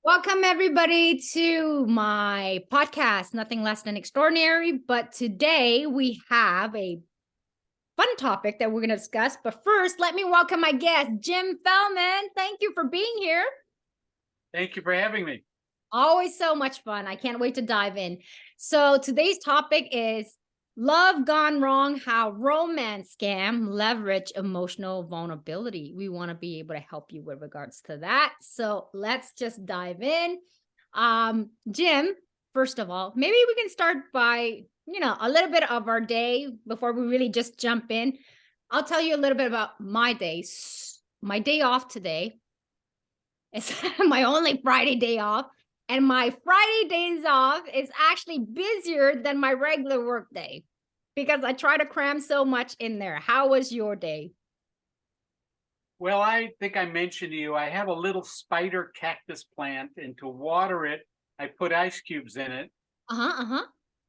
Welcome, everybody, to my podcast, Nothing Less Than Extraordinary. But today we have a fun topic that we're going to discuss. But first, let me welcome my guest, Jim Fellman. Thank you for being here. Thank you for having me. Always so much fun. I can't wait to dive in. So today's topic is love gone wrong, how romance scam leverage emotional vulnerability. We want to be able to help you with regards to that. So let's just dive in. Jim, first of all, maybe we can start by, a little bit of our day before we really just jump in. I'll tell you a little bit about my days. My day off today. It's my only Friday day off. And my Friday days off is actually busier than my regular work day because I try to cram so much in there. How was your day? Well, I think I mentioned to you, I have a little spider cactus plant, and to water it, I put ice cubes in it. Uh-huh.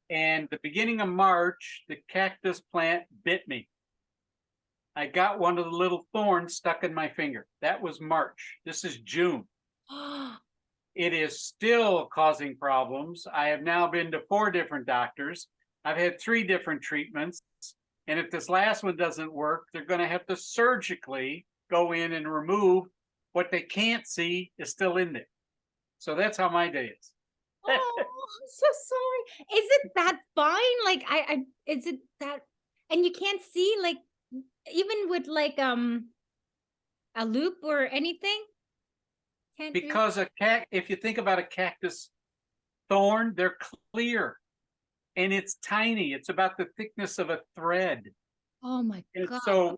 And the beginning of March, the cactus plant bit me. I got one of the little thorns stuck in my finger. That was March. This is June. It is still causing problems. I have now been to 4 different doctors. I've had 3 different treatments. And if this last one doesn't work, they're going to have to surgically go in and remove what they can't see is still in there. So that's how my day is. Oh, I'm so sorry. Is it that fine? Like is it that, and you can't see, like, even with like a loop or anything? Can't do. Because if you think about a cactus thorn, they're clear and it's tiny. It's about the thickness of a thread. Oh my And God. so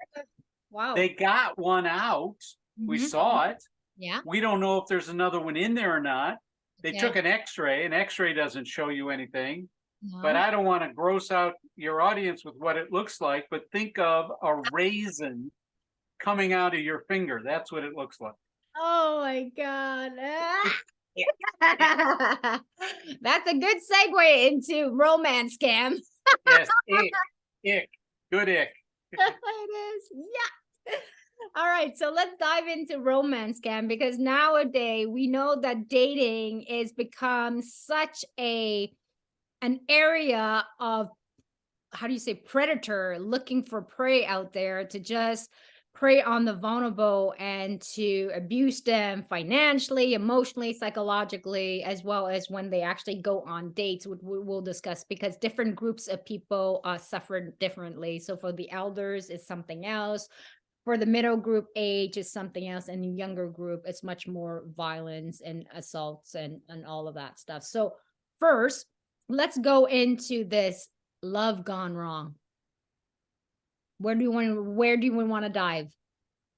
Wow. they got one out. We Mhm. saw it. Yeah. We don't know if there's another one in there or not. They Okay. took an x-ray. An x-ray doesn't show you anything. But No. I don't want to gross out your audience with what it looks like, but think of a raisin coming out of your finger. That's what it looks like. Oh my God. That's a good segue into romance scam. Yes, ick, good ick. It is. Yeah. All right, so let's dive into romance scam because nowadays we know that dating is become such an area of, how do you say, predator looking for prey out there to just prey on the vulnerable and to abuse them financially, emotionally, psychologically, as well as when they actually go on dates, which we'll discuss, because different groups of people suffer differently. So for the elders it's something else, for the middle group age is something else, and the younger group it's much more violence and assaults and all of that stuff. So first, let's go into this love gone wrong. Where do we want to dive?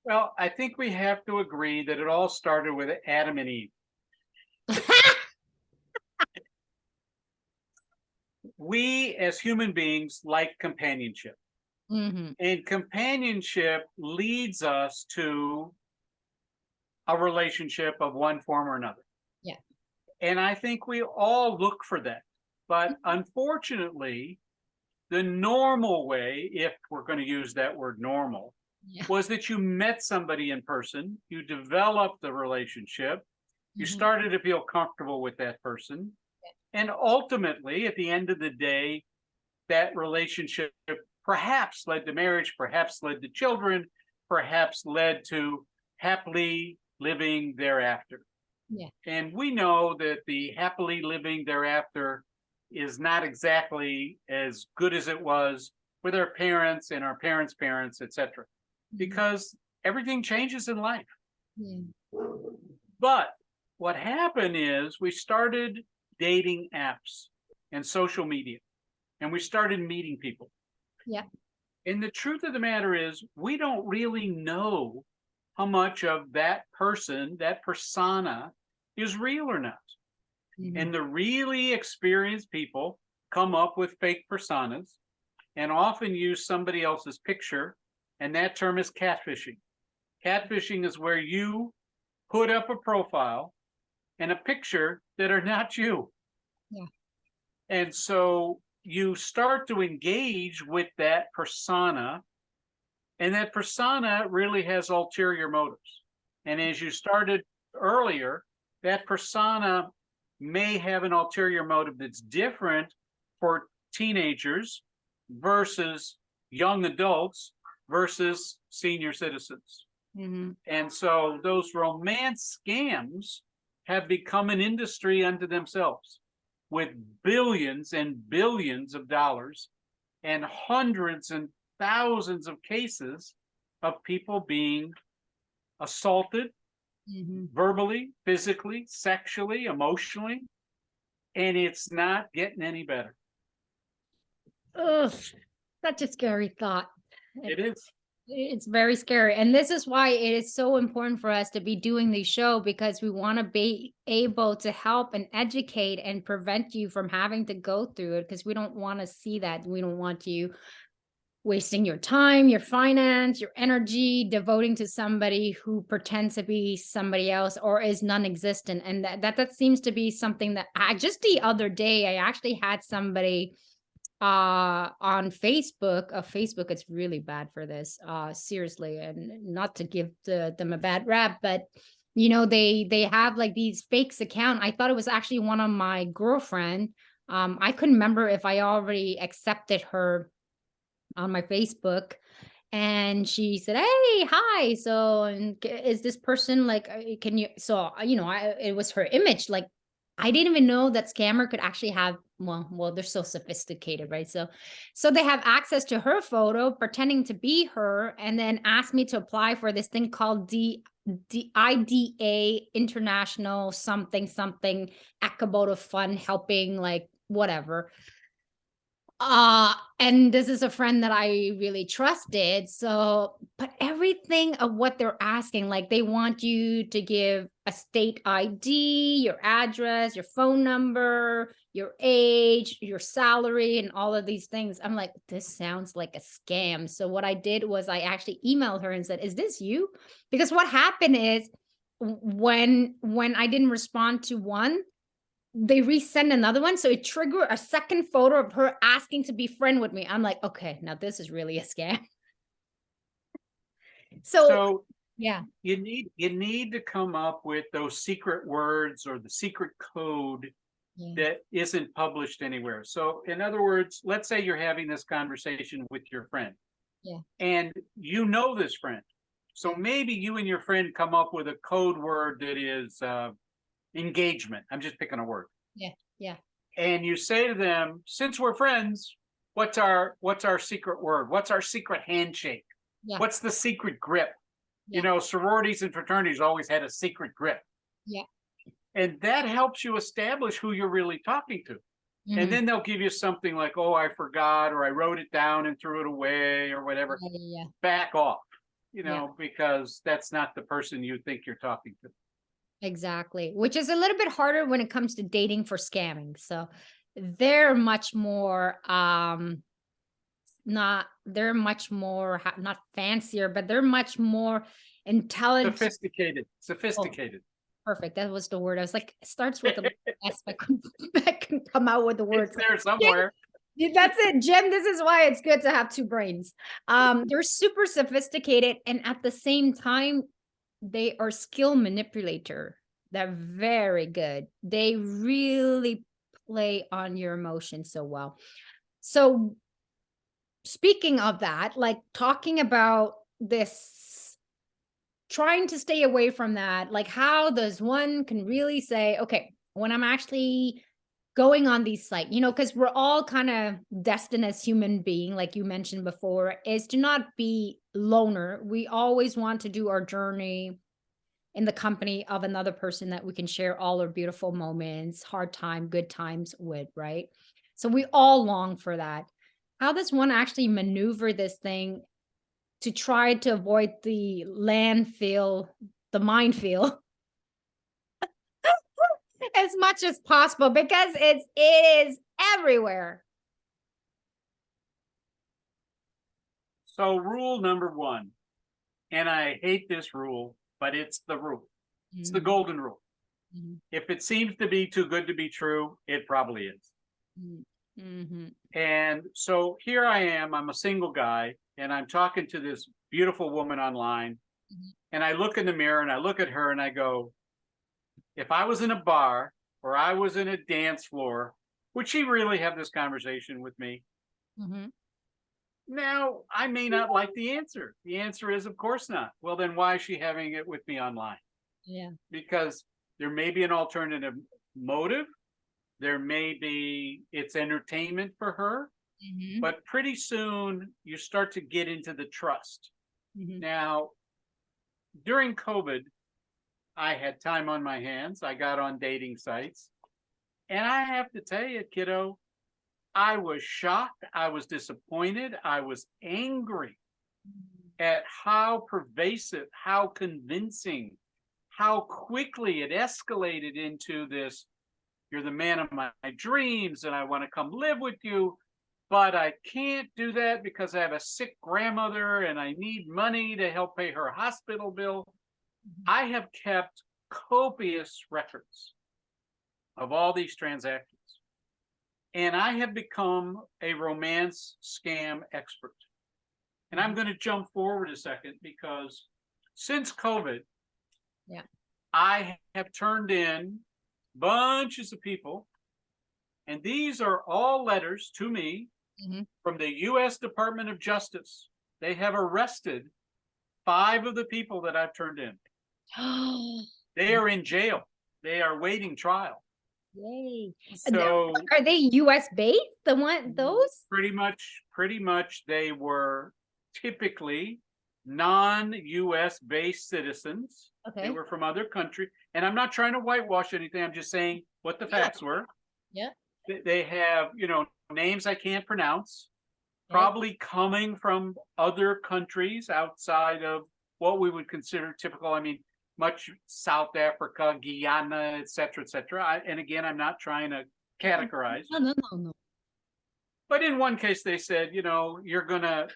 Well, I think we have to agree that it all started with Adam and Eve. We as human beings like companionship. Mm-hmm. And companionship leads us to a relationship of one form or another. Yeah. And I think we all look for that. But unfortunately, the normal way, if we're going to use that word normal, Yeah. was that you met somebody in person, you developed the relationship, you Mhm. started to feel comfortable with that person. And ultimately, at the end of the day, that relationship perhaps led to marriage, perhaps led to children, perhaps led to happily living thereafter. Yeah. And we know that the happily living thereafter is not exactly as good as it was with our parents and our parents' parents, etc., because everything changes in life. Yeah. But what happened is we started dating apps and social media, and we started meeting people. Yeah. And the truth of the matter is, we don't really know how much of that person, that persona, is real or not. Mhm. And the really experienced people come up with fake personas and often use somebody else's picture. And that term is catfishing. Catfishing is where you put up a profile and a picture that are not you. Yeah. And so you start to engage with that persona, and that persona really has ulterior motives. And as you started earlier, that persona may have an ulterior motive that's different for teenagers versus young adults versus senior citizens. Mm-hmm. And so those romance scams have become an industry unto themselves with billions and billions of dollars and hundreds and thousands of cases of people being assaulted Mm-hmm. verbally, physically, sexually, emotionally, and it's not getting any better. Ugh, such a scary thought. It is. It's very scary. And this is why it is so important for us to be doing these show, because we want to be able to help and educate and prevent you from having to go through it, because we don't want to see that. We don't want you wasting your time, your finance, your energy, devoting to somebody who pretends to be somebody else or is non-existent. And that seems to be something that I just the other day, I actually had somebody on Facebook. Facebook is really bad for this, seriously, and not to give them a bad rap, but they have like these fakes account. I thought it was actually one of my girlfriend. I couldn't remember if I already accepted her on my Facebook, and she said, "Hey, hi. So, and is this person like? Can you?" So, it was her image. Like, I didn't even know that scammer could actually have. Well, they're so sophisticated, right? So they have access to her photo, pretending to be her, and then asked me to apply for this thing called IDA International something something Akaboto Fund, helping like whatever. And this is a friend that I really trusted. So, but everything of what they're asking, like they want you to give a state ID, your address, your phone number, your age, your salary, and all of these things. I'm like, this sounds like a scam. So what I did was I actually emailed her and said, "Is this you?" Because what happened is when I didn't respond to one, they resend another one. So it triggered a second photo of her asking to be friend with me. I'm like, okay, now this is really a scam. So So yeah. you need to come up with those secret words or the secret code Yeah. that isn't published anywhere. So in other words, let's say you're having this conversation with your friend. Yeah. And you know this friend. So maybe you and your friend come up with a code word that is engagement. I'm just picking a word. Yeah. Yeah. And you say to them, since we're friends, what's our secret word? What's our secret handshake? Yeah. What's the secret grip? Yeah. Sororities and fraternities always had a secret grip. Yeah. And that helps you establish who you're really talking to. And then they'll give you something like, oh, I forgot, or I wrote it down and threw it away, or whatever. Yeah. Back off, Yeah. because that's not the person you think you're talking to. Exactly. Which is a little bit harder when it comes to dating for scamming. So they're much more not fancier, but they're much more intelligent. Sophisticated. Perfect. That was the word. I was like, it starts with a S, but I can come out with the words. It's there somewhere. Yeah, that's it, Jim. This is why it's good to have two brains. They're super sophisticated, and at the same time, they are skill manipulator. They're very good. They really play on your emotions so well. So speaking of that, like talking about this, trying to stay away from that, like how does one can really say, okay, when I'm actually going on these sites, because we're all kind of destined as human being, like you mentioned before, is to not be loner. We always want to do our journey in the company of another person that we can share all our beautiful moments, hard time, good times with, right? So we all long for that. How does one actually maneuver this thing to try to avoid the landfill, the minefield, as much as possible, because it is everywhere? So rule number one, and I hate this rule, but it's the rule. It's the golden rule. If it seems to be too good to be true, it probably is. And so here I am, I'm a single guy, and I'm talking to this beautiful woman online. And I look in the mirror and I look at her and I go, if I was in a bar or I was in a dance floor, would she really have this conversation with me? Mhm. Now, I may not like the answer. The answer is, of course not. Well, then why is she having it with me online? Yeah. Because there may be an alternative motive. There may be it's entertainment for her, Mhm. but pretty soon you start to get into the trust. Mhm. Now, during COVID, I had time on my hands. I got on dating sites. And I have to tell you, kiddo, I was shocked. I was disappointed. I was angry at how pervasive, how convincing, how quickly it escalated into this. You're the man of my dreams, and I want to come live with you. But I can't do that because I have a sick grandmother and I need money to help pay her hospital bill. Mhm. I have kept copious records of all these transactions. And I have become a romance scam expert. And I'm Mhm. going to jump forward a second because since COVID, Yeah. I have turned in bunches of people, and these are all letters to me Mhm. from the US Department of Justice. They have arrested 5 of the people that I've turned in. They are in jail. They are waiting trial. Yay. So Are they US based? The one those? pretty much they were typically non-US based citizens. They Okay. were from other country, and I'm not trying to whitewash anything. I'm just saying what the Yeah. facts were. Yeah. They have, names I can't pronounce, Okay. probably coming from other countries outside of what we would consider typical. I mean, much South Africa, Guyana, et cetera, et cetera. And again, I'm not trying to categorize. No, no, no, no. But in one case, they said, you're gonna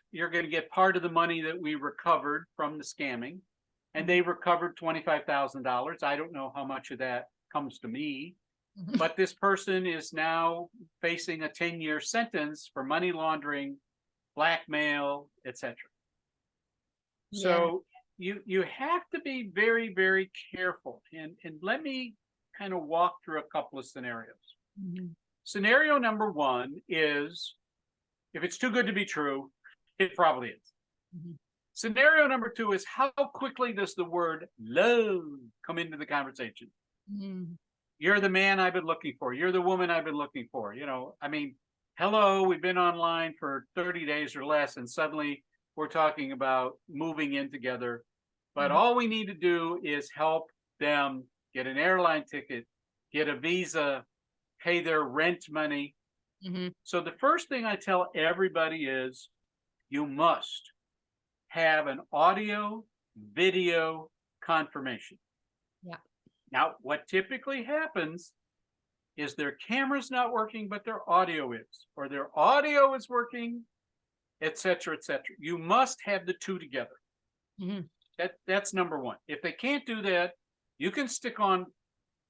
get part of the money that we recovered from the scamming, and Mhm. they recovered $25,000. I don't know how much of that comes to me, Mhm. but this person is now facing a 10-year sentence for money laundering, blackmail, etc. Yeah. So you have to be very, very careful. And let me kind of walk through a couple of scenarios. Mhm. Scenario number one is if it's too good to be true, it probably is. Mhm. Scenario number two is how quickly does the word love come into the conversation? Mhm. You're the man I've been looking for. You're the woman I've been looking for. I mean, hello, we've been online for 30 days or less, and suddenly we're talking about moving in together. But Mhm. all we need to do is help them get an airline ticket, get a visa, pay their rent money. Mhm. So the first thing I tell everybody is you must have an audio video confirmation. Yeah. Now, what typically happens is their camera's not working, but their audio is, or their audio is working, et cetera, et cetera. You must have the two together. Mhm. That's number one. If they can't do that, you can stick on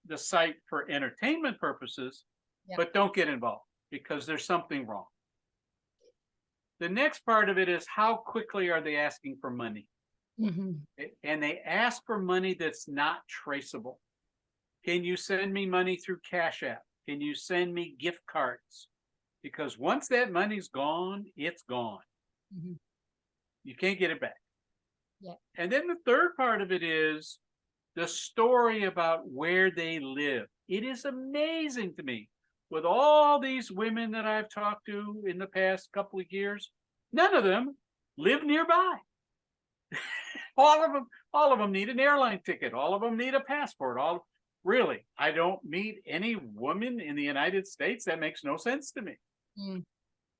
the site for entertainment purposes, Yeah. but don't get involved because there's something wrong. The next part of it is how quickly are they asking for money? Mhm. And they ask for money that's not traceable. Can you send me money through Cash App? Can you send me gift cards? Because once that money's gone, it's gone. Mhm. You can't get it back. Yeah. And then the third part of it is the story about where they live. It is amazing to me with all these women that I've talked to in the past couple of years, none of them live nearby. all of them need an airline ticket. All of them need a passport. Really, I don't meet any woman in the United States. That makes no sense to me. Mm.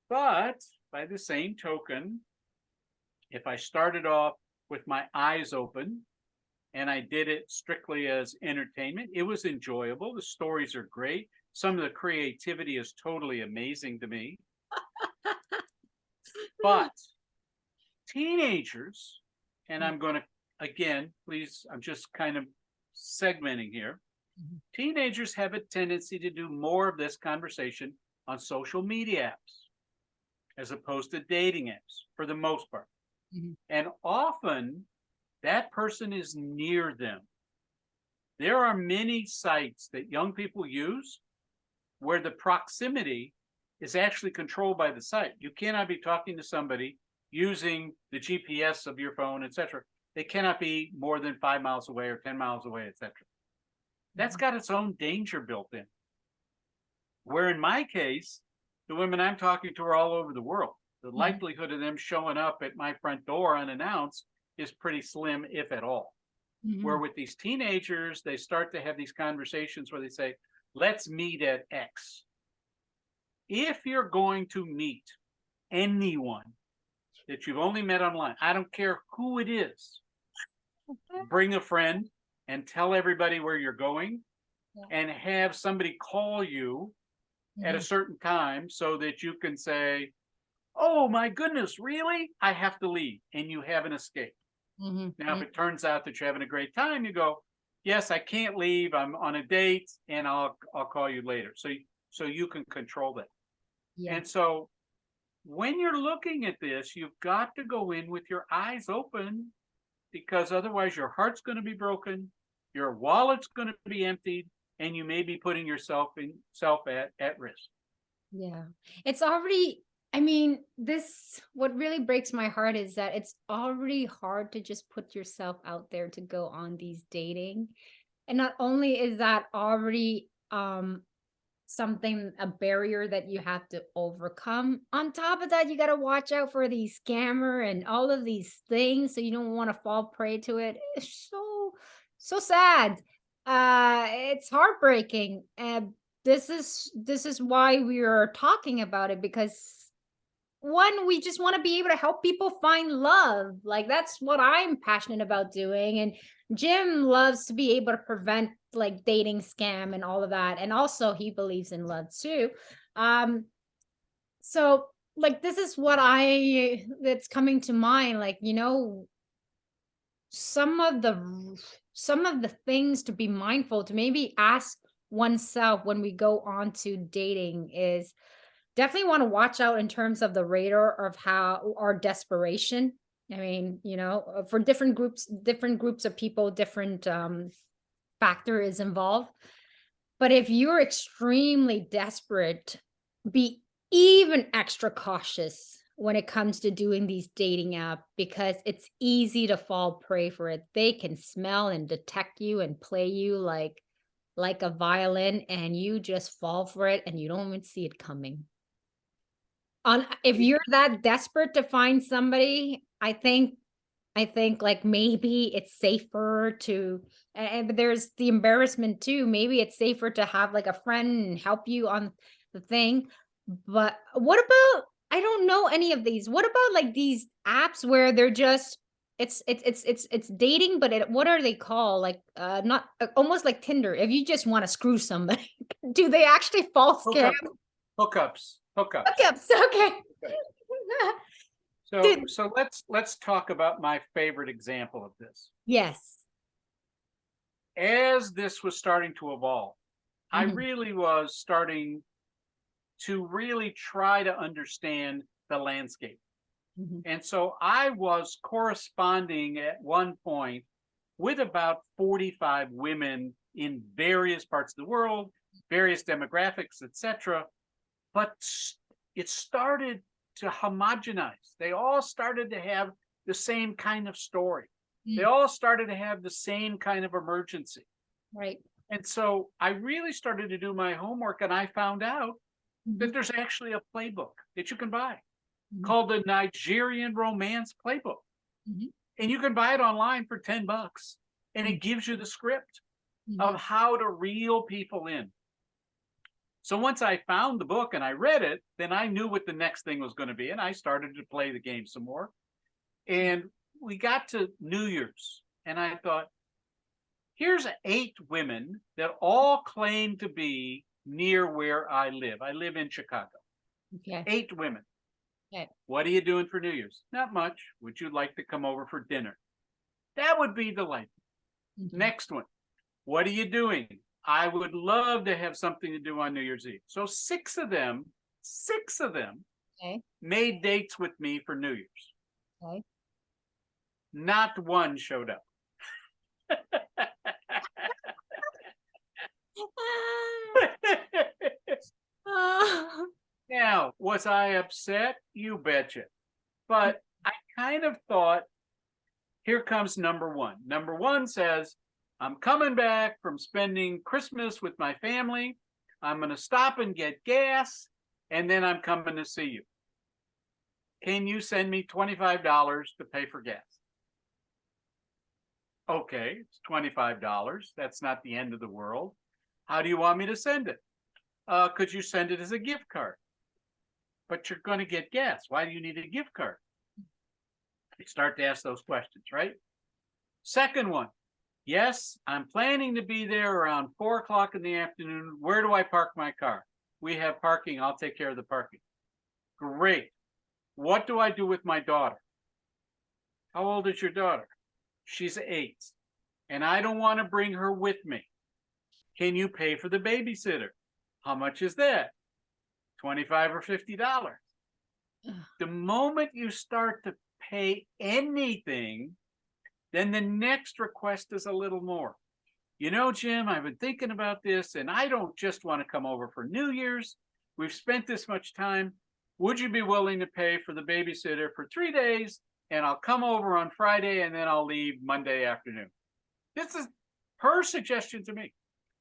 But by the same token, if I started off with my eyes open and I did it strictly as entertainment, it was enjoyable. The stories are great. Some of the creativity is totally amazing to me. But teenagers, and I'm going to, again, please, I'm just kind of segmenting here. Mhm. Teenagers have a tendency to do more of this conversation on social media apps as opposed to dating apps for the most part. Mhm. And often that person is near them. There are many sites that young people use where the proximity is actually controlled by the site. You cannot be talking to somebody using the GPS of your phone, etc. They cannot be more than 5 miles away or 10 miles away, etc. That's got its own danger built in. Where in my case, the women I'm talking to are all over the world. The likelihood of them showing up at my front door unannounced is pretty slim, if at all. Where with these teenagers, they start to have these conversations where they say, let's meet at X. If you're going to meet anyone that you've only met online, I don't care who it is, bring a friend and tell everybody where you're going, and have somebody call you at a certain time so that you can say, oh my goodness, really? I have to leave. And you have an escape. Now, if it turns out that you're having a great time, you go, yes, I can't leave. I'm on a date and I'll call you later. So you can control that. Yeah. And so when you're looking at this, you've got to go in with your eyes open, because otherwise your heart's going to be broken, your wallet's going to be emptied, and you may be putting yourself at risk. Yeah. It's already, I mean, what really breaks my heart is that it's already hard to just put yourself out there to go on these dating. And not only is that already something, a barrier that you have to overcome, on top of that, you got to watch out for these scammer and all of these things, so you don't want to fall prey to it. It's so sad. It's heartbreaking. And this is why we are talking about it, because one, we just want to be able to help people find love. Like, that's what I'm passionate about doing. And Jim loves to be able to prevent like dating scam and all of that. And also he believes in love too. Um, so like this is what that's coming to mind. Like, some of the things to be mindful, to maybe ask oneself when we go on to dating, is definitely want to watch out in terms of the radar of how our desperation. I mean, for different groups of people, different factor is involved. But if you're extremely desperate, be even extra cautious when it comes to doing these dating app, because it's easy to fall prey for it. They can smell and detect you and play you like a violin, and you just fall for it and you don't even see it coming. If you're that desperate to find somebody, I think like maybe it's safer to, and there's the embarrassment too. Maybe it's safer to have like a friend and help you on the thing. But what about, I don't know any of these. What about like these apps where they're just, it's dating, but what are they called? Like not almost like Tinder. If you just want to screw somebody, do they actually fall scam? Hookups. Hookups. Okay. So let's talk about my favorite example of this. Yes. As this was starting to evolve, I Mhm. really was starting to really try to understand the landscape. Mhm. And so I was corresponding at one point with about 45 women in various parts of the world, various demographics, etc. But it started to homogenize. They all started to have the same kind of story. They all started to have the same kind of emergency. Right. And so I really started to do my homework, and I found out that there's actually a playbook that you can buy called the Nigerian Romance Playbook. And you can buy it online for $10. And it gives you the script of how to reel people in. So once I found the book and I read it, then I knew what the next thing was going to be. And I started to play the game some more. And we got to New Year's. And I thought, here's 8 women that all claim to be near where I live. I live in Chicago. Okay. 8 women. Okay. What are you doing for New Year's? Not much. Would you like to come over for dinner? That would be delightful. Next one. What are you doing? I would love to have something to do on New Year's Eve. So 6 of them Okay. made dates with me for New Year's. Okay. Not one showed up. Was I upset? You betcha. But I kind of thought, here comes number one. Number one says, I'm coming back from spending Christmas with my family. I'm going to stop and get gas, and then I'm coming to see you. Can you send me $25 to pay for gas? Okay, it's $25. That's not the end of the world. How do you want me to send it? Could you send it as a gift card? But you're going to get gas. Why do you need a gift card? You start to ask those questions, right? Second one, yes, I'm planning to be there around 4 o'clock in the afternoon. Where do I park my car? We have parking. I'll take care of the parking. Great. What do I do with my daughter? How old is your daughter? She's 8, and I don't want to bring her with me. Can you pay for the babysitter? How much is that? $25 or $50. The moment you start to pay anything, then the next request is a little more. You know, Jim, I've been thinking about this, and I don't just want to come over for New Year's. We've spent this much time. Would you be willing to pay for the babysitter for 3 days? And I'll come over on Friday, and then I'll leave Monday afternoon. This is her suggestion to me.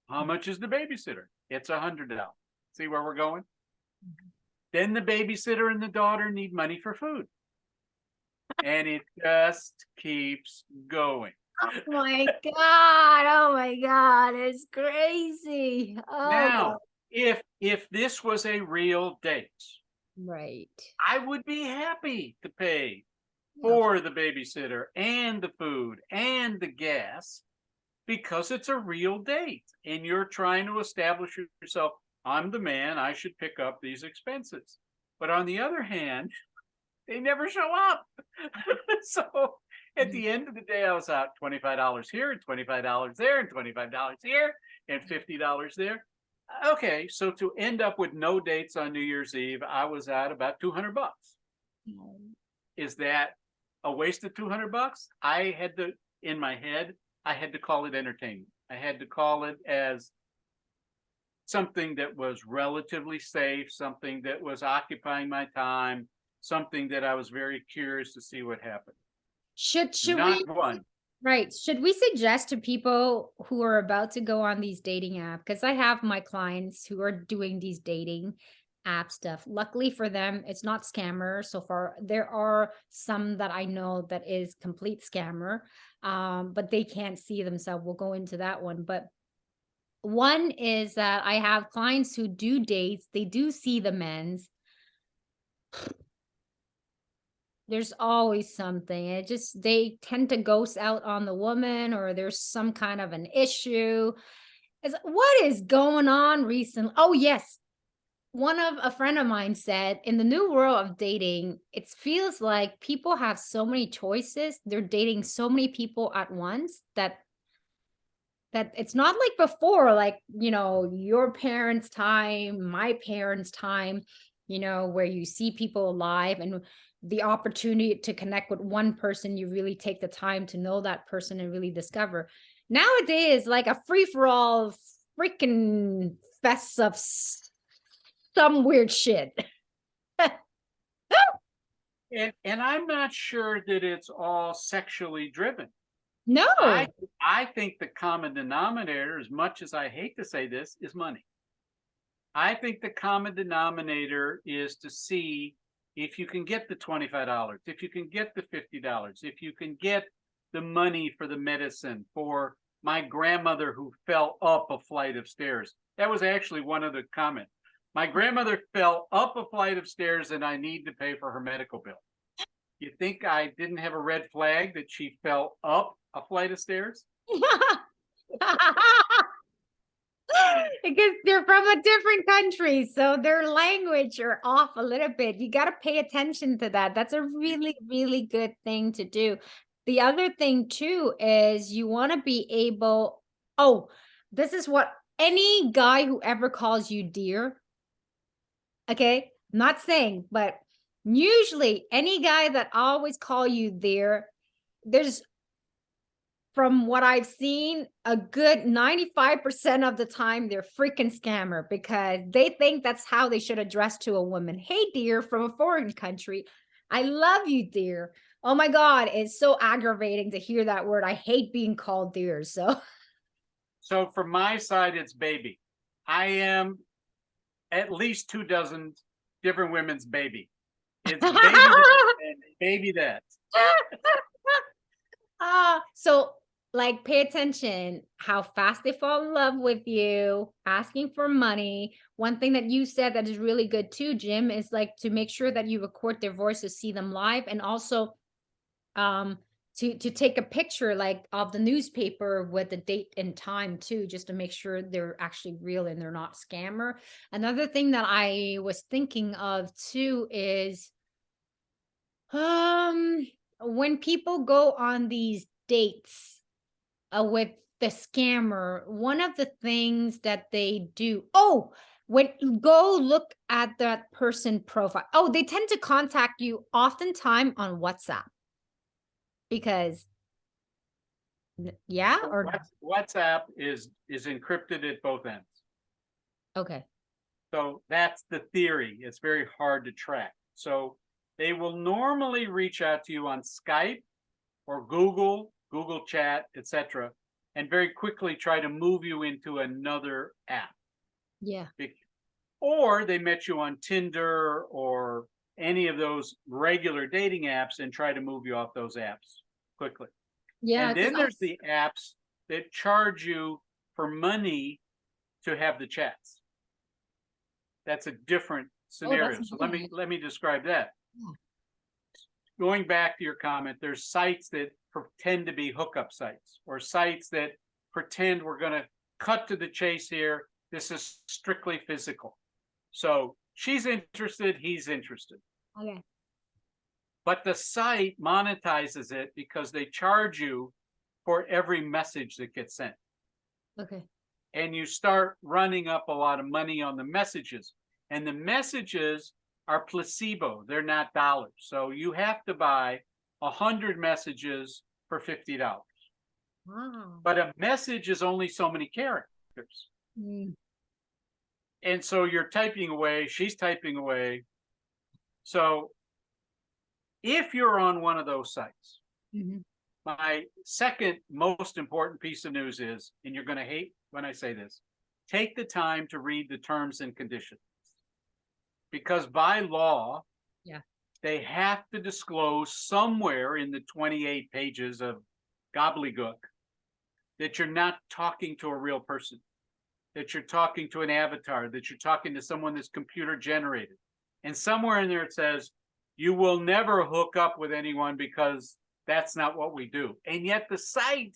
How much is the babysitter? It's $100. See where we're going? Then the babysitter and the daughter need money for food. And it just keeps going. Oh my God. Oh my God. It's crazy. Oh, Now, if this was a real date, right. I would be happy to pay for the babysitter and the food and the gas because it's a real date and you're trying to establish yourself. I'm the man, I should pick up these expenses. But on the other hand, they never show up. So at the end of the day, I was out $25 here and $25 there and $25 here and $50 there. Okay, so to end up with no dates on New Year's Eve, I was out about $200. Is that a waste of $200? I had to, in my head, I had to call it entertainment. I had to call it as something that was relatively safe, something that was occupying my time, something that I was very curious to see what happened. Should Not we one. right? Should we suggest to people who are about to go on these dating apps? Because I have my clients who are doing these dating app stuff. Luckily for them, it's not scammer so far. There are some that I know that is complete scammer, but they can't see themselves. We'll go into that one. But one is that I have clients who do dates. They do see the men's. There's always something. It just they tend to ghost out on the woman, or there's some kind of an issue. What is going on recently? Oh, yes. A friend of mine said in the new world of dating, it feels like people have so many choices. They're dating so many people at once that it's not like before, like, your parents' time, my parents' time, where you see people live and the opportunity to connect with one person, you really take the time to know that person and really discover. Nowadays, like a free-for-all freaking fest of some weird shit. And I'm not sure that it's all sexually driven. No. I think the common denominator, as much as I hate to say this, is money. I think the common denominator is to see if you can get the $25, if you can get the $50, if you can get the money for the medicine for my grandmother who fell up a flight of stairs. That was actually one of the comments. My grandmother fell up a flight of stairs and I need to pay for her medical bill. You think I didn't have a red flag that she fell up a flight of stairs? Because they're from a different country, so their language are off a little bit. You got to pay attention to that. That's a really, really good thing to do. The other thing too is you want to be able, this is what any guy who ever calls you dear, okay, I'm not saying, but usually any guy that always call you dear, there's from what I've seen, a good 95% of the time they're freaking scammer because they think that's how they should address to a woman. Hey, dear, from a foreign country. I love you, dear. Oh my God, it's so aggravating to hear that word. I hate being called dear. So, So from my side, it's baby. I am at least 2 dozen different women's baby. It's baby this and baby that. so like pay attention how fast they fall in love with you, asking for money. One thing that you said that is really good too, Jim, is like to make sure that you record their voices, see them live, and also um to take a picture like of the newspaper with the date and time too, just to make sure they're actually real and they're not scammer. Another thing that I was thinking of too is um when people go on these dates with the scammer, one of the things that they do, oh, when you go look at that person profile, oh, they tend to contact you oftentimes on WhatsApp because yeah, So or no? WhatsApp is encrypted at both ends. Okay. So that's the theory. It's very hard to track. So they will normally reach out to you on Skype or Google Chat, etc., and very quickly try to move you into another app. Yeah. Or they met you on Tinder or any of those regular dating apps and try to move you off those apps quickly. Yeah, And because then I there's the apps that charge you for money to have the chats. That's a different oh, that's scenario. So let me nice. let me describe that. Yeah. Going back to your comment, there's sites that pretend to be hookup sites or sites that pretend we're going to cut to the chase here. This is strictly physical. So she's interested, he's interested. Okay. But the site monetizes it because they charge you for every message that gets sent. Okay. And you start running up a lot of money on the messages. And the messages are placebo, they're not dollars. So you have to buy 100 messages for $50. Wow. But a message is only so many characters. Mm. And so you're typing away, she's typing away. So if you're on one of those sites, Mhm. my second most important piece of news is, and you're going to hate when I say this, take the time to read the terms and conditions. Because by law, Yeah. they have to disclose somewhere in the 28 pages of gobbledygook that you're not talking to a real person, that you're talking to an avatar, that you're talking to someone that's computer generated. And somewhere in there it says, you will never hook up with anyone because that's not what we do. And yet the site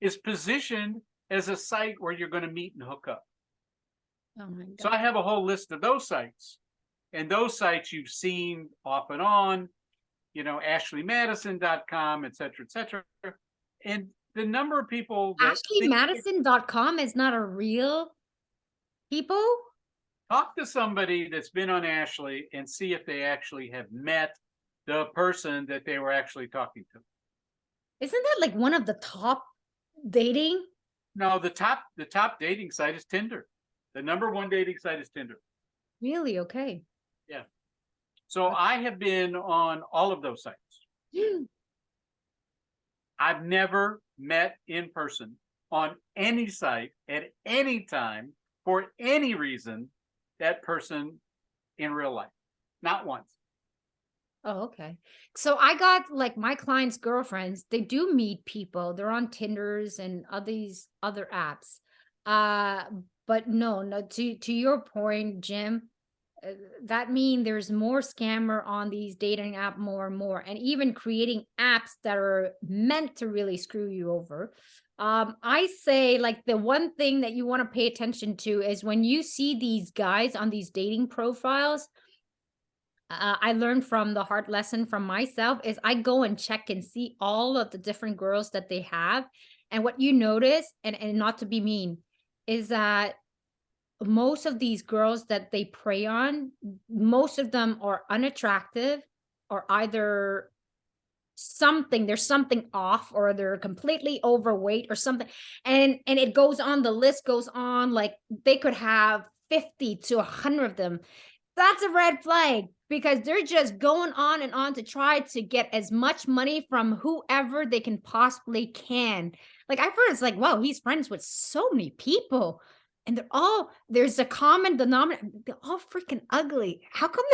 is positioned as a site where you're going to meet and hook up. Oh my So God. I have a whole list of those sites. And those sites you've seen off and on, ashleymadison.com, et cetera, et cetera. And the number of people that think, AshleyMadison.com is not a real people? talk to somebody that's been on Ashley and see if they actually have met the person that they were actually talking to. Isn't that like one of the top dating? No, the top dating site is Tinder. The number one dating site is Tinder. Really? Okay. Yeah. So I have been on all of those sites. I've never met in person on any site at any time for any reason that person in real life. Not once. Oh, okay. So I got like my clients' girlfriends, they do meet people. They're on Tinders and all these other apps. Uh, but no, to your point, Jim, uh, that mean there's more scammer on these dating app more and more, and even creating apps that are meant to really screw you over. I say like the one thing that you want to pay attention to is when you see these guys on these dating profiles. I learned from the hard lesson from myself is I go and check and see all of the different girls that they have. And what you notice, and not to be mean, is that most of these girls that they prey on, most of them are unattractive or either there's something off, or they're completely overweight or something, and it goes on, the list goes on, like, they could have 50 to 100 of them. That's a red flag because they're just going on and on to try to get as much money from whoever they can possibly can. Like, I've heard it's like, wow, he's friends with so many people, and there's a common denominator, they're all freaking ugly. How come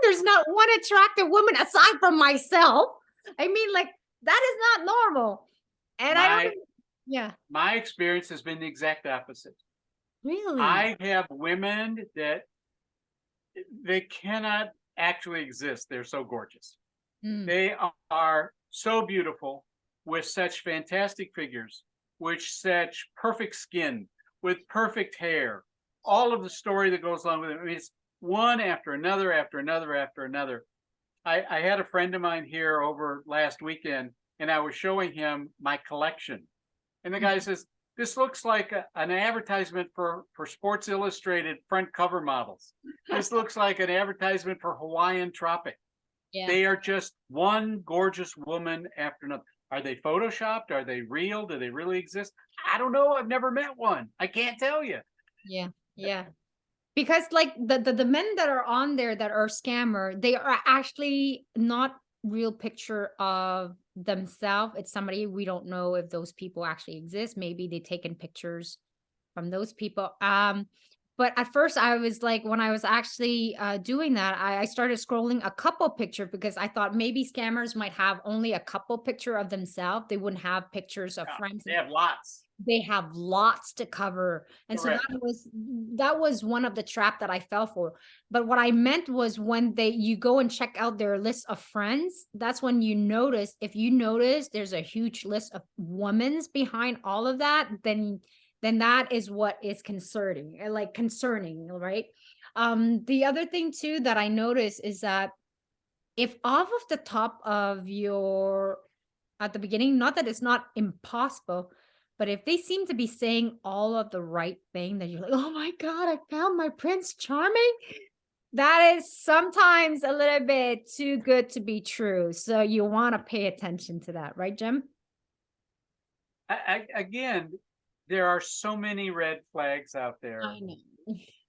there's not one attractive woman aside from myself? I mean, like, that is not normal. And I don't My even yeah, my experience has been the exact opposite. really? I have women that they cannot actually exist. They're so gorgeous. Mm, They are so beautiful with such fantastic figures, with such perfect skin, with perfect hair, all of the story that goes along with it. I mean, it's one after another, after another, after another. I had a friend of mine here over last weekend, and I was showing him my collection. And the guy mhm. says, "This looks like an advertisement for Sports Illustrated front cover models. This looks like an advertisement for Hawaiian Tropic." Yeah, They are just one gorgeous woman after another. Are they photoshopped? Are they real? Do they really exist? I don't know. I've never met one. I can't tell you. yeah, yeah. Because, like, the men that are on there that are scammer, they are actually not real picture of themselves. It's somebody we don't know if those people actually exist. Maybe they taken pictures from those people. But at first I was like, when I was actually doing that, I started scrolling a couple picture because I thought maybe scammers might have only a couple picture of themselves. They wouldn't have pictures of Yeah, friends. they have lots. They have lots to cover, and so Correct. that was one of the trap that I fell for. But what I meant was when you go and check out their list of friends, that's when you notice, if you notice there's a huge list of women's behind all of that, then that is what is concerning, like, concerning, right? The other thing too that I notice is that if off of the top of your at the beginning, not that it's not impossible, but if they seem to be saying all of the right thing that you're like, "Oh my god, I found my Prince Charming," that is sometimes a little bit too good to be true. So you wanna pay attention to that, right, Jim? Again, there are so many red flags out I there. know.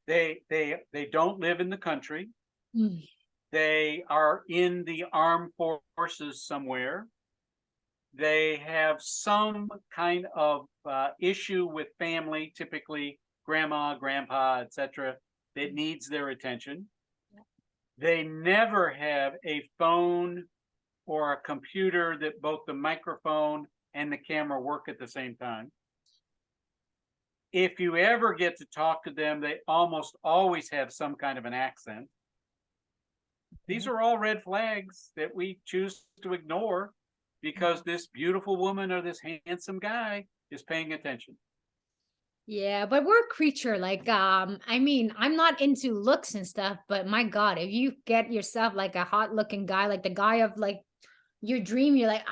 They don't live in the country. Mm, They are in the armed forces somewhere. They have some kind of issue with family, typically grandma, grandpa, etc., that needs their attention. They never have a phone or a computer that both the microphone and the camera work at the same time. If you ever get to talk to them, they almost always have some kind of an accent. These okay. are all red flags that we choose to ignore because this beautiful woman or this handsome guy is paying attention. Yeah, but we're a creature, like, I mean, I'm not into looks and stuff, but my God, if you get yourself like a hot looking guy, like the guy of like your dream, you're like,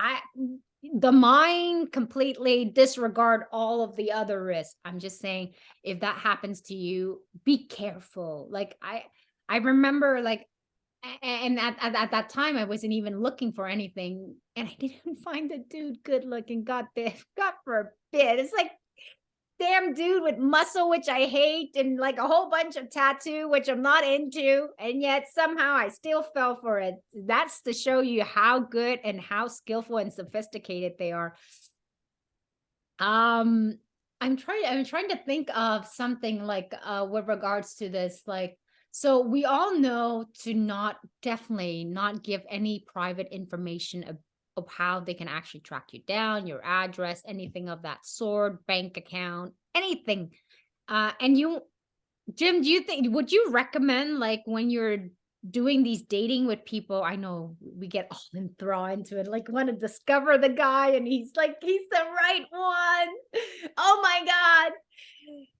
the mind completely disregard all of the other risks. I'm just saying, if that happens to you, be careful. Like, I remember, like, and at that time, I wasn't even looking for anything, and I didn't find the dude good looking. God forbid. It's like, damn dude with muscle, which I hate, and like a whole bunch of tattoo, which I'm not into, and yet somehow I still fell for it. That's to show you how good and how skillful and sophisticated they are. Um, I'm trying to think of something like with regards to this, like, so we all know to not definitely not give any private information of how they can actually track you down, your address, anything of that sort, bank account, anything. And you Jim, do you think would you recommend, like, when you're doing these dating with people, I know we get all enthralled into it, like, wanna discover the guy and he's the right one. Oh my god.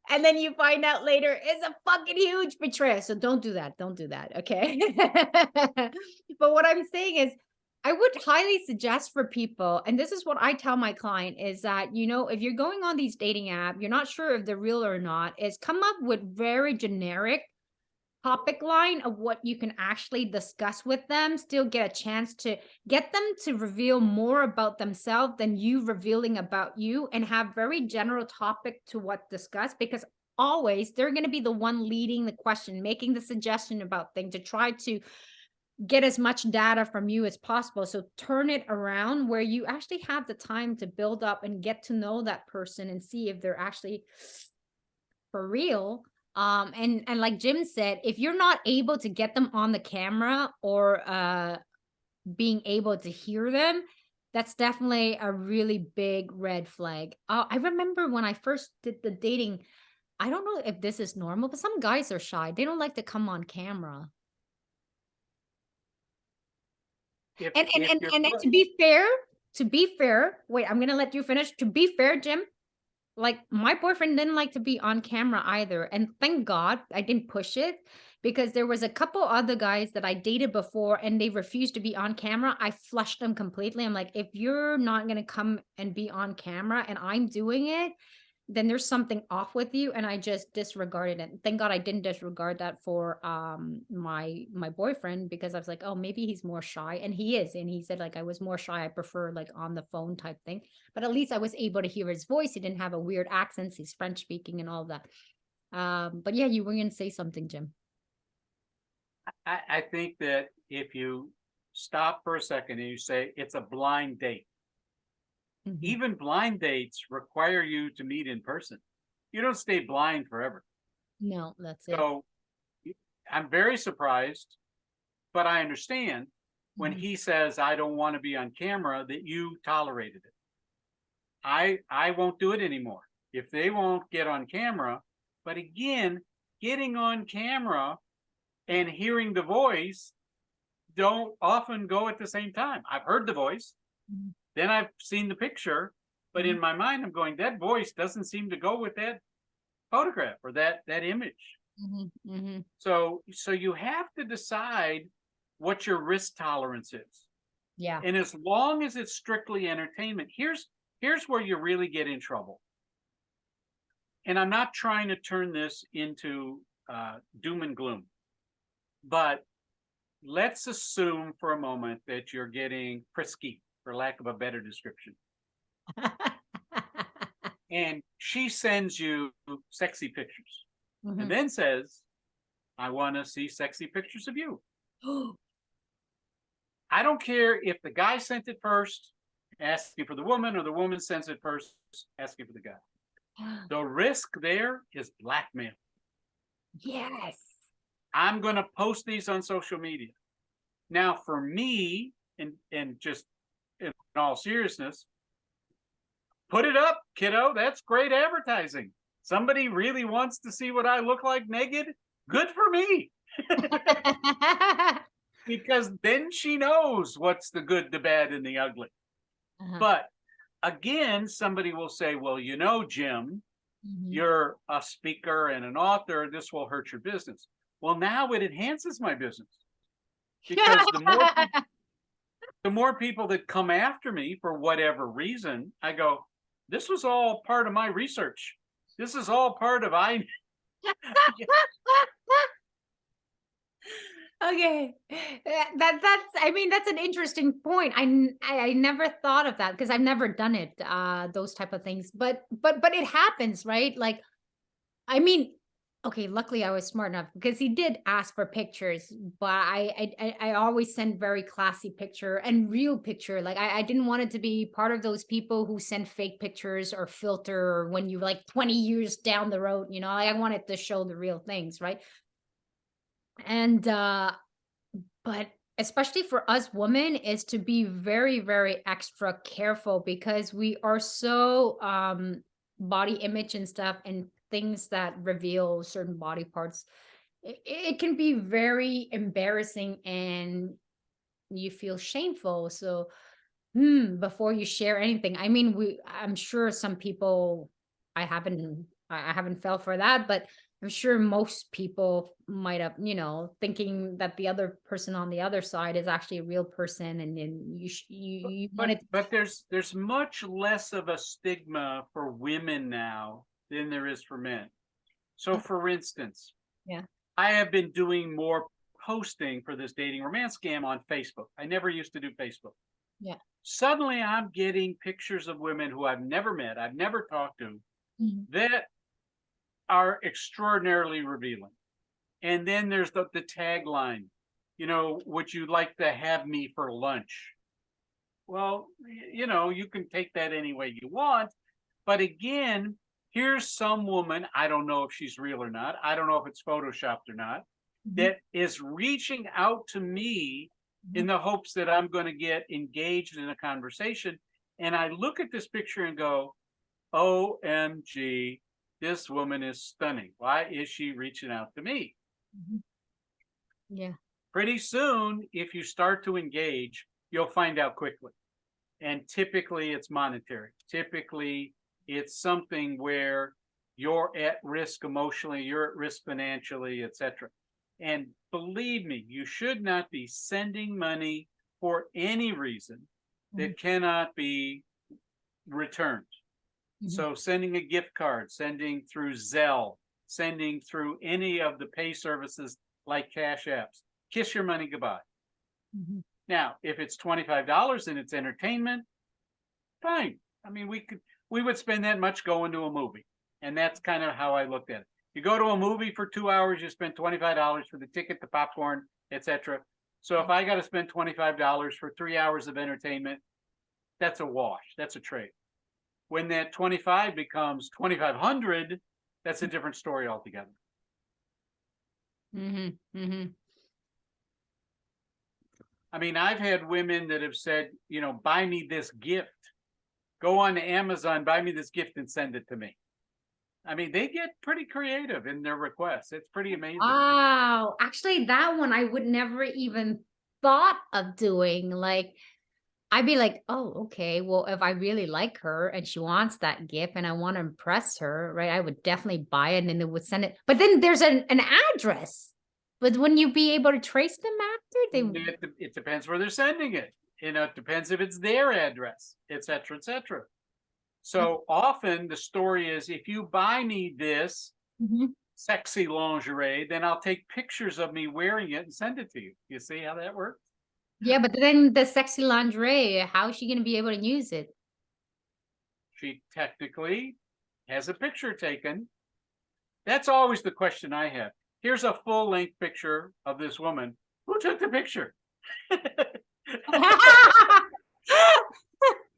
And then you find out later it's a fucking huge betrayal. So don't do that. Don't do that. Okay. But what I'm saying is, I would highly suggest for people, and this is what I tell my client, is that, if you're going on these dating app, you're not sure if they're real or not, is come up with very generic topic line of what you can actually discuss with them, still get a chance to get them to reveal more about themselves than you revealing about you, and have very general topic to what discuss, because always they're going to be the one leading the question, making the suggestion about things to try to get as much data from you as possible. So turn it around where you actually have the time to build up and get to know that person and see if they're actually for real. And like Jim said, if you're not able to get them on the camera or being able to hear them, that's definitely a really big red flag. I remember when I first did the dating, I don't know if this is normal, but some guys are shy. They don't like to come on camera. If And and if and you're and to be fair, wait, I'm gonna let you finish. To be fair, Jim, like my boyfriend didn't like to be on camera either. And thank God I didn't push it, because there was a couple other guys that I dated before and they refused to be on camera. I flushed them completely. I'm like, if you're not gonna come and be on camera and I'm doing it, then there's something off with you. And I just disregarded it. Thank God I didn't disregard that for my boyfriend, because I was like, oh, maybe he's more shy. And he is. And he said, like, I was more shy. I prefer like on the phone type thing. But at least I was able to hear his voice. He didn't have a weird accent. He's French speaking and all that. But yeah, you were gonna say something, Jim. I think that if you stop for a second and you say it's a blind date, Mhm. even blind dates require you to meet in person. You don't stay blind forever. No, that's it. So I'm very surprised, but I understand when Mhm. he says, I don't want to be on camera, that you tolerated it. I won't do it anymore if they won't get on camera. But again, getting on camera and hearing the voice don't often go at the same time. I've heard the voice, Mhm. then I've seen the picture, but Mhm. in my mind, I'm going, that voice doesn't seem to go with that photograph or that image. Mhm. Mhm. So you have to decide what your risk tolerance is. Yeah. And as long as it's strictly entertainment, here's where you really get in trouble. And I'm not trying to turn this into doom and gloom, but let's assume for a moment that you're getting frisky, for lack of a better description, and she sends you sexy pictures and Mhm. then says, I want to see sexy pictures of you. I don't care if the guy sent it first, asking for the woman, or the woman sends it first, asking for the guy. The risk there is blackmail. Yes. I'm going to post these on social media. Now, for me, and just in all seriousness, put it up, kiddo. That's great advertising. Somebody really wants to see what I look like naked. Good for me. Because then she knows what's the good, the bad, and the ugly. Uh-huh. But again, somebody will say, well, you know, Jim, Mhm. you're a speaker and an author. This will hurt your business. Well, now it enhances my business because the more people that come after me for whatever reason, I go, this was all part of my research. This is all part of I. Okay. That's I mean, that's an interesting point. I never thought of that because I've never done it, those type of things. But it happens, right? Like, I mean, okay, luckily I was smart enough because he did ask for pictures, but I always send very classy picture and real picture. Like I didn't want it to be part of those people who send fake pictures or filter when you like 20 years down the road, like I wanted to show the real things, right? And but especially for us women is to be very, very extra careful because we are so body image and stuff and things that reveal certain body parts. It can be very embarrassing and you feel shameful. So before you share anything. I mean, I'm sure some people I haven't fell for that, but I'm sure most people might have, thinking that the other person on the other side is actually a real person and then you but wanted. but there's much less of a stigma for women now than there is for men. So, Oh, for instance, yeah. I have been doing more posting for this dating romance scam on Facebook. I never used to do Facebook. Yeah. Suddenly I'm getting pictures of women who I've never met, I've never talked to, Mhm. that are extraordinarily revealing. And then there's the tagline, would you like to have me for lunch? Well, you can take that any way you want. But again, here's some woman, I don't know if she's real or not, I don't know if it's photoshopped or not, Mhm. that is reaching out to me in Mhm. the hopes that I'm going to get engaged in a conversation. And I look at this picture and go, OMG, this woman is stunning. Why is she reaching out to me? Mhm. Yeah. Pretty soon, if you start to engage, you'll find out quickly. And typically it's monetary. Typically it's something where you're at risk emotionally, you're at risk financially, etc. And believe me, you should not be sending money for any reason Mhm. that cannot be returned. Mhm. So sending a gift card, sending through Zelle, sending through any of the pay services like Cash Apps, kiss your money goodbye. Mhm. Now, if it's $25 and it's entertainment, fine. I mean, we would spend that much going to a movie. And that's kind of how I looked at it. You go to a movie for 2 hours, you spend $25 for the ticket, the popcorn, etc. So if Yeah. I got to spend $25 for 3 hours of entertainment, that's a wash. That's a trade. When that 25 becomes 2,500, that's a different story altogether. Mhm. Mhm. I mean, I've had women that have said, buy me this gift. Go on to Amazon, buy me this gift and send it to me. I mean, they get pretty creative in their requests. It's pretty amazing. Wow. Actually, that one I would never even thought of doing. Like, I'd be like, "Oh, okay. Well, if I really like her and she wants that gift and I want to impress her, right? I would definitely buy it and then they would send it." But then there's an address. But wouldn't you be able to trace them after? It depends where they're sending it. It depends if it's their address, et cetera, et cetera. So often the story is, if you buy me this Mhm. sexy lingerie, then I'll take pictures of me wearing it and send it to you. You see how that works? Yeah, but then the sexy lingerie, how is she gonna be able to use it? She technically has a picture taken. That's always the question I have. Here's a full length picture of this woman. Who took the picture?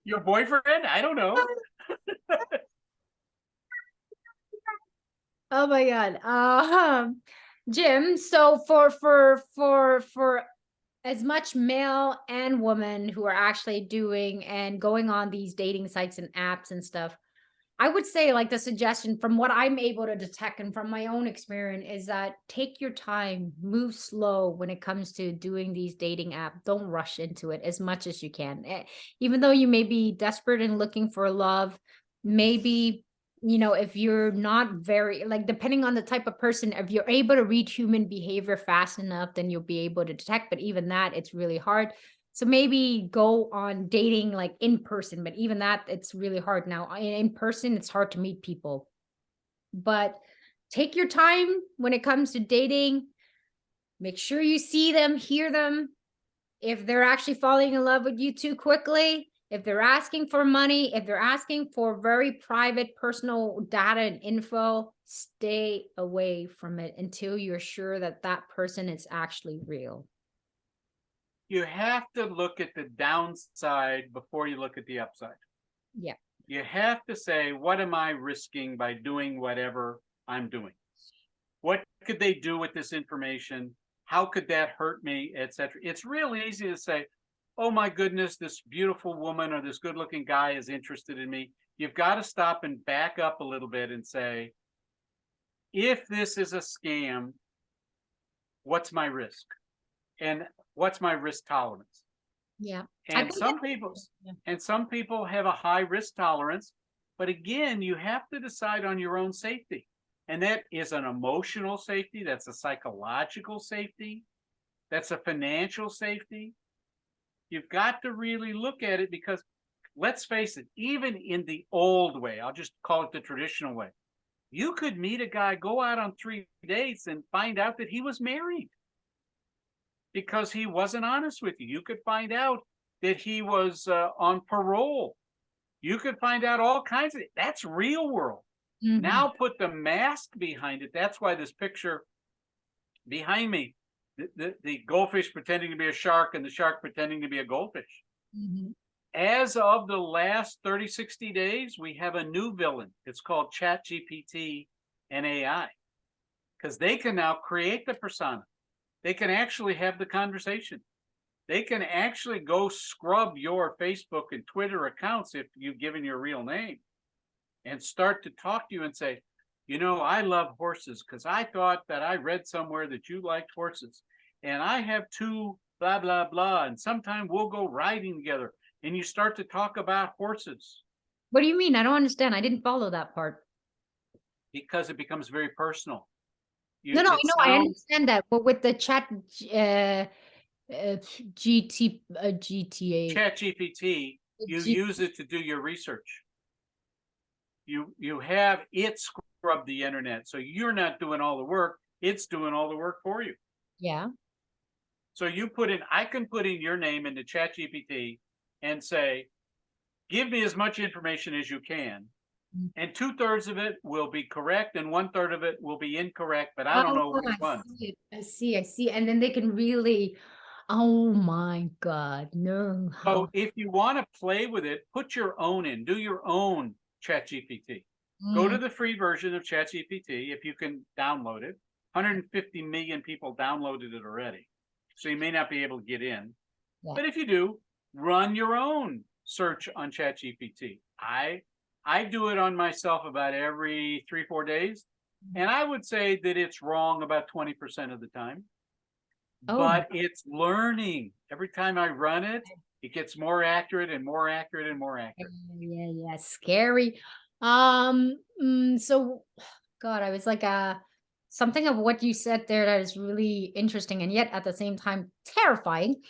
Your boyfriend? I don't know. Oh my God. Jim, so for as much male and woman who are actually doing and going on these dating sites and apps and stuff, I would say like the suggestion from what I'm able to detect and from my own experience is that take your time, move slow when it comes to doing these dating apps. Don't rush into it as much as you can. Even though you may be desperate and looking for love, maybe if you're not very like depending on the type of person, if you're able to read human behavior fast enough, then you'll be able to detect. But even that, it's really hard. So maybe go on dating like in person, but even that, it's really hard now. In person, it's hard to meet people. But take your time when it comes to dating. Make sure you see them, hear them. If they're actually falling in love with you too quickly, if they're asking for money, if they're asking for very private personal data and info, stay away from it until you're sure that that person is actually real. You have to look at the downside before you look at the upside. Yeah. You have to say, what am I risking by doing whatever I'm doing? What could they do with this information? How could that hurt me, etc.? It's real easy to say, oh my goodness, this beautiful woman or this good looking guy is interested in me. You've got to stop and back up a little bit and say, if this is a scam, what's my risk? And what's my risk tolerance? Yeah. I And think some people yeah. and some people have a high risk tolerance, but again, you have to decide on your own safety. And that is an emotional safety, that's a psychological safety, that's a financial safety. You've got to really look at it because let's face it, even in the old way, I'll just call it the traditional way, You could meet a guy, go out on 3 dates, and find out that he was married because he wasn't honest with you. You could find out that he was on parole. You could find out all kinds of. That's real world. Mhm. Now put the mask behind it. That's why this picture behind me, the goldfish pretending to be a shark and the shark pretending to be a goldfish. Mhm. As of the last 30, 60 days, we have a new villain. It's called ChatGPT and AI, because they can now create the persona. They can actually have the conversation. They can actually go scrub your Facebook and Twitter accounts if you've given your real name and start to talk to you and say, you know, I love horses because I thought that I read somewhere that you liked horses. And I have two blah, blah, blah. And sometime we'll go riding together. And you start to talk about horses What do you mean? I don't understand. I didn't follow that part. because it becomes very personal. No, You no, I it know, I sounds understand that, but with the GTA, Chat GPT, you G use it to do your research. You have it scrub the internet. So you're not doing all the work, it's doing all the work for you. yeah. So you put in, I can put in your name into Chat GPT and say, give me as much information as you can. Mm. And 2/3 of it will be correct and 1/3 of it will be incorrect, but I don't Oh, know which I one. see it. I see, I see, and then they can really, oh my God, no, So how if you want to play with it, put your own in, do your own Chat GPT. Go mm, to the free version of Chat GPT if you can download it. 150 million people downloaded it already. So you may not be able to get in. yeah. But if you do, run your own search on Chat GPT. I do it on myself about every 3, 4 days. And I would say that it's wrong about 20% of the time, Oh, but it's learning. Every time I run it, it gets more accurate and more accurate and more accurate. yeah, yeah, scary. So God, I was like, something of what you said there that is really interesting and yet at the same time terrifying.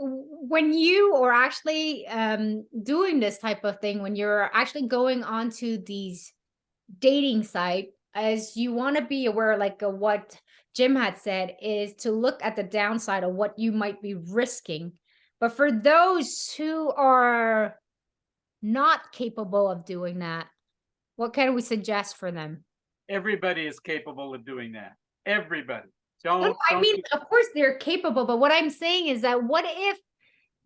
When you are actually doing this type of thing, when you're actually going onto these dating site, as you want to be aware, like what Jim had said, is to look at the downside of what you might be risking. But for those who are not capable of doing that, what can we suggest for them? Everybody is capable of doing that. Everybody. No, no, I Don't mean, of course they're capable, but what I'm saying is that what if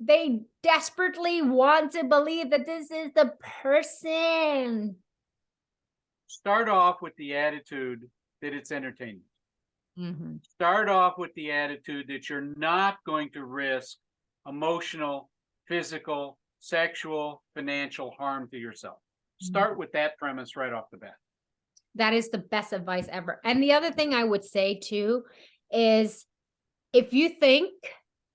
they desperately want to believe that this is the person? start off with the attitude that it's entertainment. Mhm. Start off with the attitude that you're not going to risk emotional, physical, sexual, financial harm to yourself. Start with that premise right off the bat. That is the best advice ever. And the other thing I would say too is if you think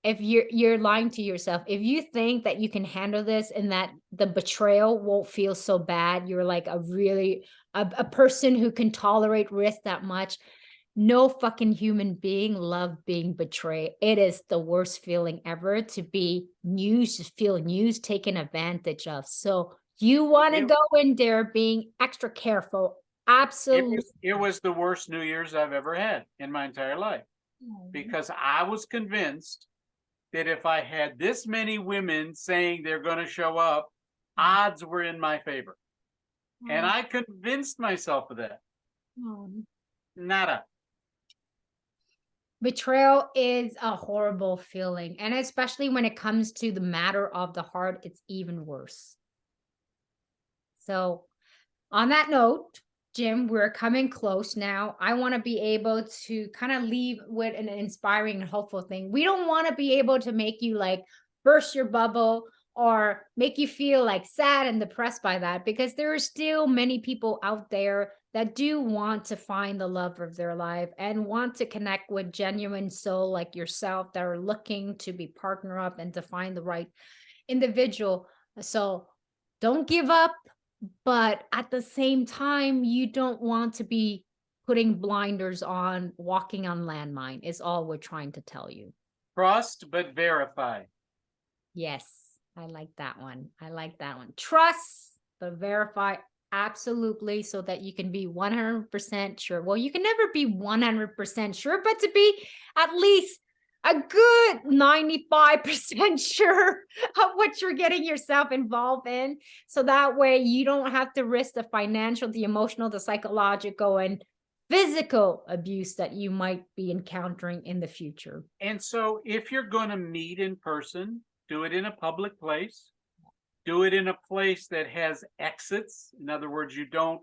if you're lying to yourself, if you think that you can handle this and that the betrayal won't feel so bad, you're like a really a person who can tolerate risk that much. No fucking human being love being betrayed. It is the worst feeling ever to be used, to feel used, taken advantage of. So you want to It, go in there being extra careful. Absolutely. it was the worst New Year's I've ever had in my entire life because I was convinced that if I had this many women saying they're going to show up, odds were in my favor. And I convinced myself of that. Nada. Betrayal is a horrible feeling, and especially when it comes to the matter of the heart, it's even worse. So, on that note, Jim, we're coming close now. I want to be able to kind of leave with an inspiring and hopeful thing. We don't want to be able to make you like burst your bubble or make you feel like sad and depressed by that because there are still many people out there that do want to find the love of their life and want to connect with genuine soul like yourself that are looking to be partner up and to find the right individual. So don't give up, but at the same time, you don't want to be putting blinders on, walking on landmine is all we're trying to tell you. Trust but verify. Yes, I like that one. I like that one. Trust but verify absolutely so that you can be 100% sure. Well, you can never be 100% sure, but to be at least a good 95% sure of what you're getting yourself involved in. So that way you don't have to risk the financial, the emotional, the psychological, and physical abuse that you might be encountering in the future. And so if you're going to meet in person, do it in a public place. Do it in a place that has exits. In other words, you don't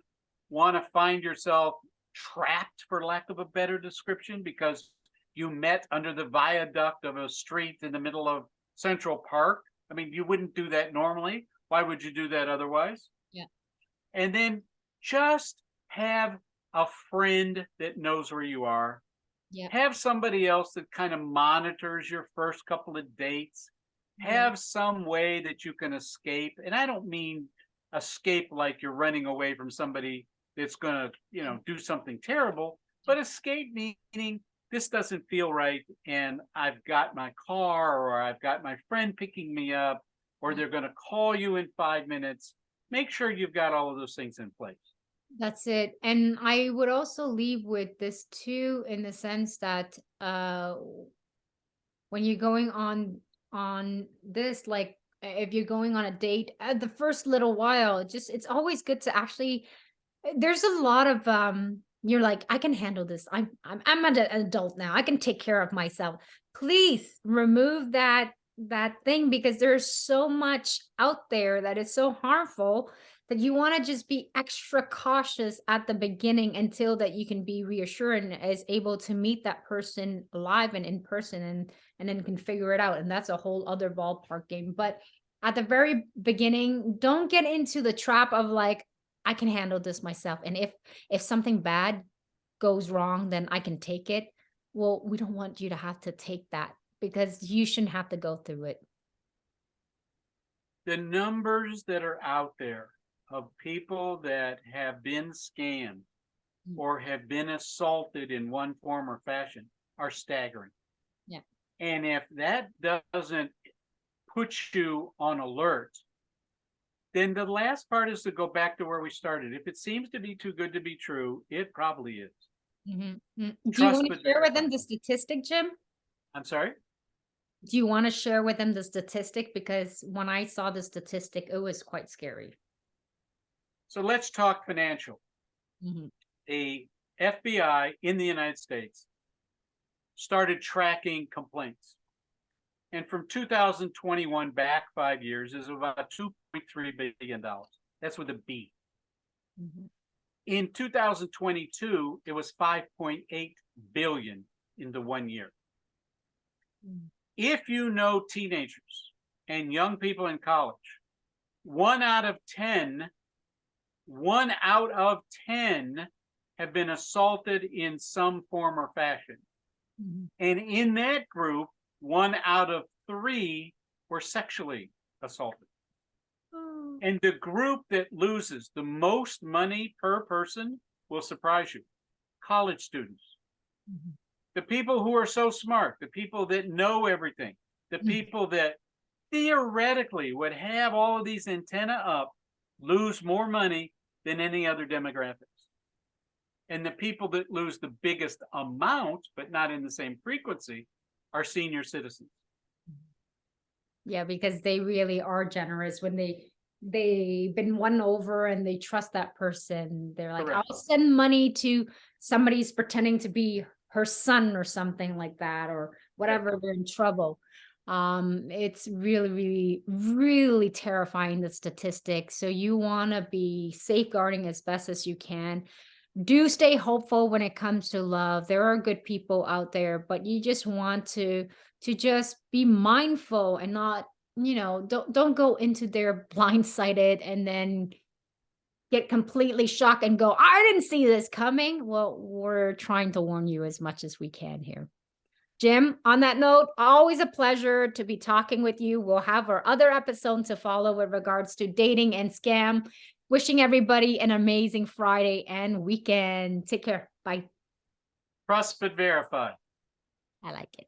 want to find yourself trapped, for lack of a better description, because you met under the viaduct of a street in the middle of Central Park. I mean, you wouldn't do that normally. Why would you do that otherwise? Yeah. And then just have a friend that knows where you are. Yeah. Have somebody else that kind of monitors your first couple of dates. Have some way that you can escape. And I don't mean escape like you're running away from somebody that's going to, do something terrible, but escape meaning this doesn't feel right. And I've got my car, or I've got my friend picking me up, or they're going to call you in 5 minutes. Make sure you've got all of those things in place. That's it. And I would also leave with this too, in the sense that when you're going on this, like if you're going on a date, the first little while, it's always good to actually, there's a lot of you're like, I can handle this. I'm an adult now. I can take care of myself. Please remove that thing, because there's so much out there that is so harmful that you want to just be extra cautious at the beginning until that you can be reassured and is able to meet that person live and in person, and then can figure it out. And that's a whole other ballpark game. But at the very beginning, don't get into the trap of like, I can handle this myself. And if something bad goes wrong, then I can take it. Well, we don't want you to have to take that, because you shouldn't have to go through it. The numbers that are out there of people that have been scammed or have been assaulted in one form or fashion are staggering. Yeah. And if that doesn't put you on alert, then the last part is to go back to where we started. If it seems to be too good to be true, it probably is. Do you Trust want but to share with verify. them the statistic, Jim? I'm sorry? Do you want to share with them the statistic? Because when I saw the statistic, it was quite scary. So let's talk financial. Mhm. The FBI in the United States started tracking complaints. And from 2021 back 5 years is about $2.3 billion. That's with a B. Mhm. In 2022, it was 5.8 billion in the 1 year. Mm. If you know teenagers and young people in college, 1 out of 10 have been assaulted in some form or fashion. Mhm. And in that group, 1 out of 3 were sexually assaulted. Oh. And the group that loses the most money per person will surprise you: college students. Mhm. The people who are so smart, the people that know everything, the Mm. people that theoretically would have all of these antenna up, lose more money than any other demographics. And the people that lose the biggest amount, but not in the same frequency, are senior citizens. Yeah, because they really are generous when they've been won over and they trust that person. They're like, Correct. I'll send money to somebody's pretending to be her son or something like that, or whatever, they're in trouble. It's really, really, really terrifying, the statistics. So you want to be safeguarding as best as you can. Do stay hopeful when it comes to love. There are good people out there, but you just want to just be mindful and not, don't go into there blindsided and then get completely shocked and go, I didn't see this coming. Well, we're trying to warn you as much as we can here. Jim, on that note, always a pleasure to be talking with you. We'll have our other episode to follow with regards to dating and scam. Wishing everybody an amazing Friday and weekend. Take care. Bye. Trust but verify. I like it.